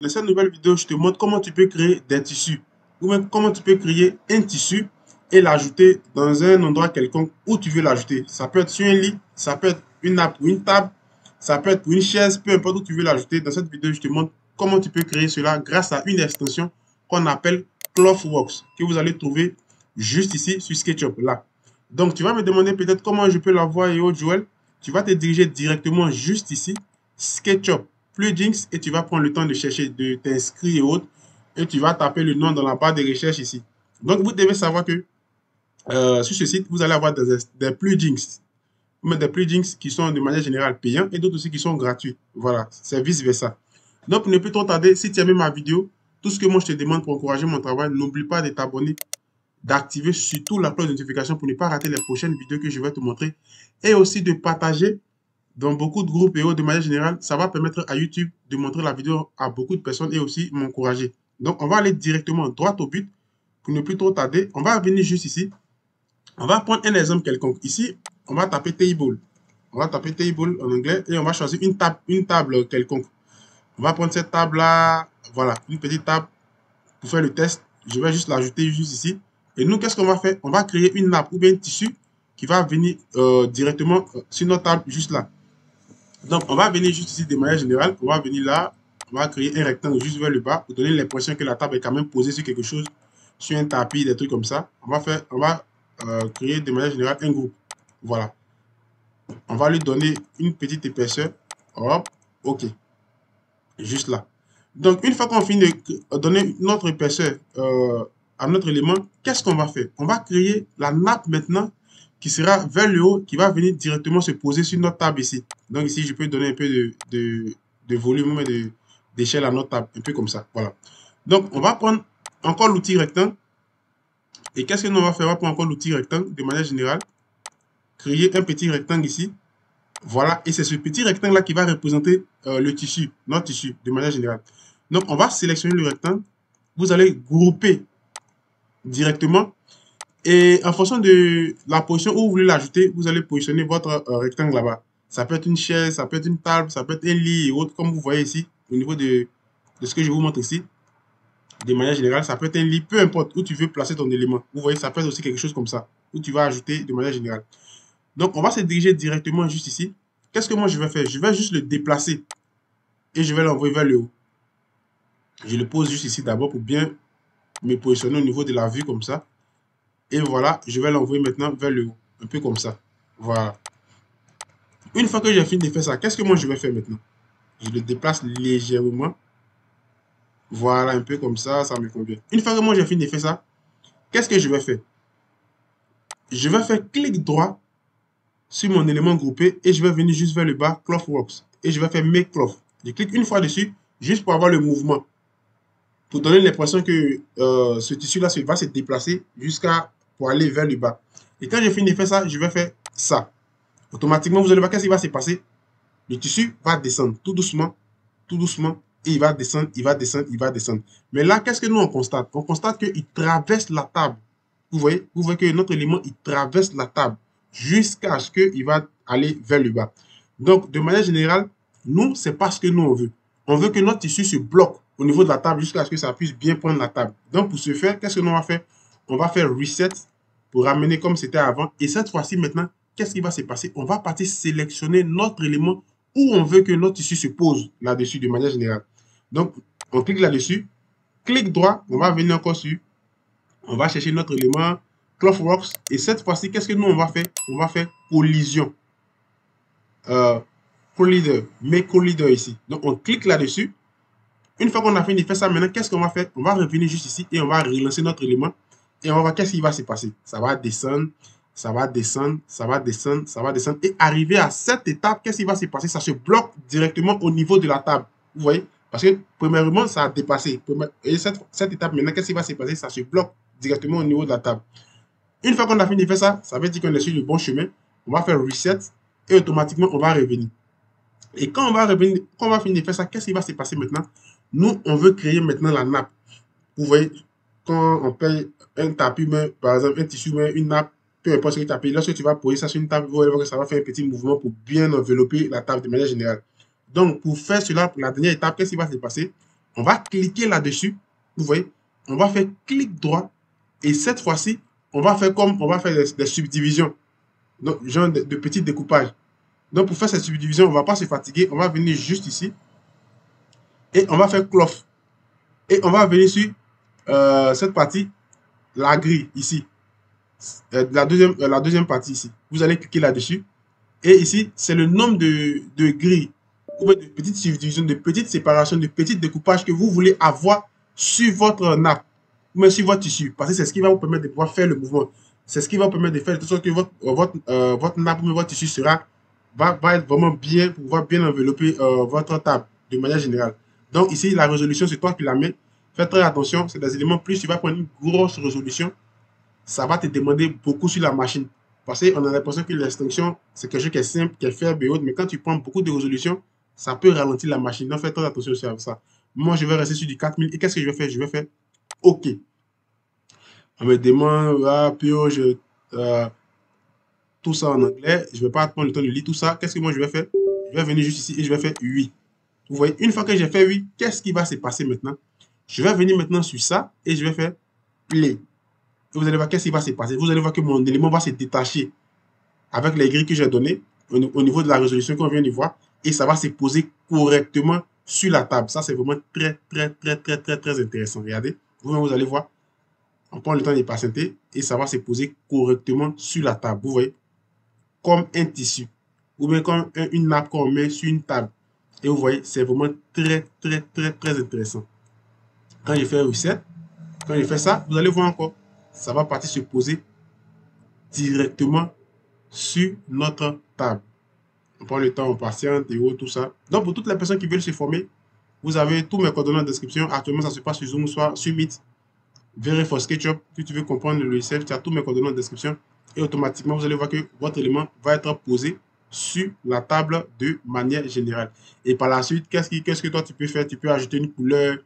Dans cette nouvelle vidéo, je te montre comment tu peux créer des tissus ou même comment tu peux créer un tissu et l'ajouter dans un endroit quelconque où tu veux l'ajouter. Ça peut être sur un lit, ça peut être une nappe ou une table, ça peut être pour une chaise, peu importe où tu veux l'ajouter. Dans cette vidéo, je te montre comment tu peux créer cela grâce à une extension qu'on appelle Clothworks que vous allez trouver juste ici sur SketchUp là. Donc, tu vas me demander peut-être comment je peux l'avoir et autres, Joël. Tu vas te diriger directement juste ici, SketchUp plugins, et tu vas prendre le temps de chercher, de t'inscrire et autres, et tu vas taper le nom dans la barre de recherche ici. Donc, vous devez savoir que sur ce site, vous allez avoir des plugins, mais des plugins qui sont de manière générale payants et d'autres aussi qui sont gratuits. Voilà, c'est vice versa. Donc, pour ne plus trop tarder, si tu as aimé ma vidéo, tout ce que moi je te demande pour encourager mon travail, n'oublie pas de t'abonner, d'activer surtout la cloche de notification pour ne pas rater les prochaines vidéos que je vais te montrer, et aussi de partager dans beaucoup de groupes et autres de manière générale. Ça va permettre à YouTube de montrer la vidéo à beaucoup de personnes et aussi m'encourager. Donc, on va aller directement droit au but pour ne plus trop tarder. On va venir juste ici. On va prendre un exemple quelconque. Ici, on va taper table. On va taper table en anglais et on va choisir une table quelconque. On va prendre cette table-là. Voilà, une petite table pour faire le test. Je vais juste l'ajouter juste ici. Et nous, qu'est-ce qu'on va faire? On va créer une nappe ou bien un tissu qui va venir directement sur notre table juste là. Donc, on va venir juste ici de manière générale. On va venir là. On va créer un rectangle juste vers le bas pour donner l'impression que la table est quand même posée sur quelque chose, sur un tapis, des trucs comme ça. On va créer de manière générale un groupe. Voilà. On va lui donner une petite épaisseur. Hop. OK. Juste là. Donc, une fois qu'on finit de donner notre épaisseur à notre élément, qu'est-ce qu'on va faire? On va créer la nappe maintenant qui sera vers le haut, qui va venir directement se poser sur notre table ici. Donc ici, je peux donner un peu de volume et d'échelle à notre table, un peu comme ça. Voilà. Donc, on va prendre encore l'outil rectangle. Et qu'est-ce que nous on va faire? On va prendre encore l'outil rectangle de manière générale. Créer un petit rectangle ici. Voilà. Et c'est ce petit rectangle-là qui va représenter le tissu, notre tissu, de manière générale. Donc, on va sélectionner le rectangle. Vous allez grouper directement. Et en fonction de la position où vous voulez l'ajouter, vous allez positionner votre rectangle là-bas. Ça peut être une chaise, ça peut être une table, ça peut être un lit et autres, comme vous voyez ici, au niveau de ce que je vous montre ici. De manière générale, ça peut être un lit, peu importe où tu veux placer ton élément. Vous voyez, ça peut être aussi quelque chose comme ça, où tu vas ajouter de manière générale. Donc, on va se diriger directement juste ici. Qu'est-ce que moi je vais faire? Je vais juste le déplacer et je vais l'envoyer vers le haut. Je le pose juste ici d'abord pour bien me positionner au niveau de la vue comme ça. Et voilà, je vais l'envoyer maintenant vers le haut. Un peu comme ça. Voilà. Une fois que j'ai fini de faire ça, qu'est-ce que moi je vais faire maintenant? Je le déplace légèrement. Voilà, un peu comme ça me convient. Une fois que moi j'ai fini de faire ça, qu'est-ce que je vais faire? Je vais faire clic droit sur mon élément groupé et je vais venir juste vers le bas, Clothworks. Et je vais faire Make Cloth. Je clique une fois dessus, juste pour avoir le mouvement. Pour donner l'impression que ce tissu-là va se déplacer pour aller vers le bas. Et quand j'ai fini de faire ça, je vais faire ça. Automatiquement, vous allez voir qu'est-ce qui va se passer. Le tissu va descendre tout doucement, et il va descendre, il va descendre, il va descendre. Mais là, qu'est-ce que nous on constate? On constate qu'il traverse la table. Vous voyez que notre élément, il traverse la table jusqu'à ce qu'il va aller vers le bas. Donc, de manière générale, nous, c'est pas ce que nous on veut. On veut que notre tissu se bloque au niveau de la table jusqu'à ce que ça puisse bien prendre la table. Donc, pour ce faire, qu'est-ce que nous on va faire? On va faire reset pour ramener comme c'était avant. Et cette fois-ci, maintenant, qu'est-ce qui va se passer? On va partir sélectionner notre élément où on veut que notre tissu se pose là-dessus de manière générale. Donc, on clique là-dessus. Clic droit, on va venir encore sur. On va chercher notre élément Clothworks. Et cette fois-ci, qu'est-ce que nous, on va faire? On va faire collision. Collider. Mais collider ici. Donc, on clique là-dessus. Une fois qu'on a fini de faire ça, maintenant, qu'est-ce qu'on va faire? On va revenir juste ici et on va relancer notre élément. Et on va voir qu'est-ce qui va se passer. Ça va descendre, ça va descendre, ça va descendre, ça va descendre. Et arrivé à cette étape, qu'est-ce qui va se passer? Ça se bloque directement au niveau de la table. Vous voyez? Parce que, premièrement, ça a dépassé. Et cette étape, maintenant, qu'est-ce qui va se passer? Ça se bloque directement au niveau de la table. Une fois qu'on a fini de faire ça, ça veut dire qu'on est sur le bon chemin. On va faire reset et automatiquement, on va revenir. Et quand on va revenir, quand on va finir de faire ça, qu'est-ce qui va se passer maintenant? Nous, on veut créer maintenant la nappe. Vous voyez, quand on paye un tapis, par exemple, un tissu, une nappe, peu importe ce que tu as payé, lorsque tu vas poser ça sur une table, vous allez voir que ça va faire un petit mouvement pour bien envelopper la table de manière générale. Donc, pour faire cela, pour la dernière étape, qu'est-ce qui va se passer? On va cliquer là-dessus. Vous voyez, on va faire clic droit. Et cette fois-ci, on va faire des subdivisions. Donc, genre de petits découpages. Donc, pour faire cette subdivision, on ne va pas se fatiguer. On va venir juste ici. Et on va faire cloth. Et on va venir sur cette partie, la grille, ici. La deuxième partie ici. Vous allez cliquer là-dessus. Et ici, c'est le nombre de grilles, ou de petites subdivisions, de petites séparations, de petits découpages que vous voulez avoir sur votre nappe, ou même sur votre tissu. Parce que c'est ce qui va vous permettre de pouvoir faire le mouvement. C'est ce qui va vous permettre de faire de sorte que votre nappe ou votre tissu va être vraiment bien, pour pouvoir bien envelopper votre table de manière générale. Donc ici, la résolution, c'est toi qui la mets. Fais très attention, c'est des éléments, plus tu vas prendre une grosse résolution, ça va te demander beaucoup sur la machine. Parce qu'on a l'impression que l'extinction, c'est quelque chose qui est simple, qui est faible et autres, mais quand tu prends beaucoup de résolution, ça peut ralentir la machine. Donc, fais très attention aussi à ça. Moi, je vais rester sur du 4000. Et qu'est-ce que je vais faire? Je vais faire OK. On me demande, purge, tout ça en anglais. Je ne vais pas prendre le temps de lire tout ça. Qu'est-ce que moi, je vais faire? Je vais venir juste ici et je vais faire oui. Vous voyez, une fois que j'ai fait oui, qu'est-ce qui va se passer maintenant? Je vais venir maintenant sur ça et je vais faire play. Et vous allez voir qu'est-ce qui va se passer. Vous allez voir que mon élément va se détacher avec les grilles que j'ai données au niveau de la résolution qu'on vient de voir et ça va se poser correctement sur la table. Ça, c'est vraiment très intéressant. Regardez, vous allez voir, on prend le temps de patienter et ça va se poser correctement sur la table. Vous voyez, comme un tissu ou bien comme une nappe qu'on met sur une table. Et vous voyez, c'est vraiment très intéressant. Quand je fais reset, quand je fais ça, vous allez voir encore, ça va partir se poser directement sur notre table. On prend le temps, on patiente et tout ça. Donc, pour toutes les personnes qui veulent se former, vous avez tous mes coordonnées en description. Actuellement, ça se passe sur Zoom, soit sur Meet. Verrez for SketchUp. Si tu veux comprendre le logiciel, tu as tous mes coordonnées en description. Et automatiquement, vous allez voir que votre élément va être posé sur la table de manière générale. Et par la suite, qu'est-ce que toi tu peux faire? Tu peux ajouter une couleur.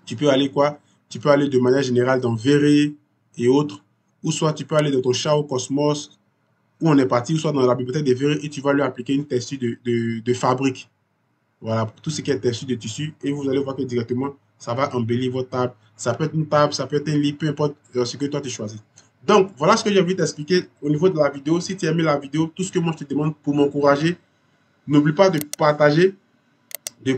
Tu peux aller quoi? Tu peux aller de manière générale dans Verrez et autres. Ou soit tu peux aller dans ton Shao Cosmos, où on est parti, ou soit dans la bibliothèque des verres et tu vas lui appliquer une texture de fabrique. Voilà, pour tout ce qui est texture de tissu. Et vous allez voir que directement, ça va embellir votre table. Ça peut être une table, ça peut être un lit, peu importe ce que toi tu choisis. Donc, voilà ce que j'ai envie t'expliquer au niveau de la vidéo. Si tu as aimé la vidéo, tout ce que moi je te demande pour m'encourager, n'oublie pas de partager, de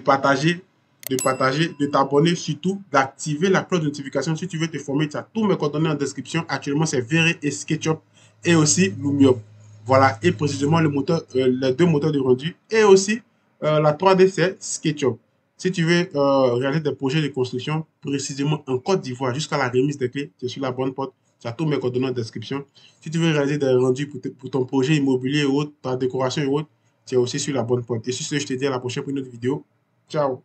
t'abonner, surtout d'activer la cloche de notification. Si tu veux te former, tu as tous mes coordonnées en description. Actuellement, c'est Verrez et SketchUp et aussi Lumiop. Voilà, et précisément le moteur, les deux moteurs de rendu et aussi la 3D, c'est SketchUp. Si tu veux réaliser des projets de construction, précisément en Côte d'Ivoire, jusqu'à la remise des clés, tu es sur la bonne porte. Tu as tous mes coordonnées en description. Si tu veux réaliser des rendus pour ton projet immobilier ou autre, ta décoration et autres, tu es aussi sur la bonne porte. Et sur ce, je te dis à la prochaine pour une autre vidéo. Ciao.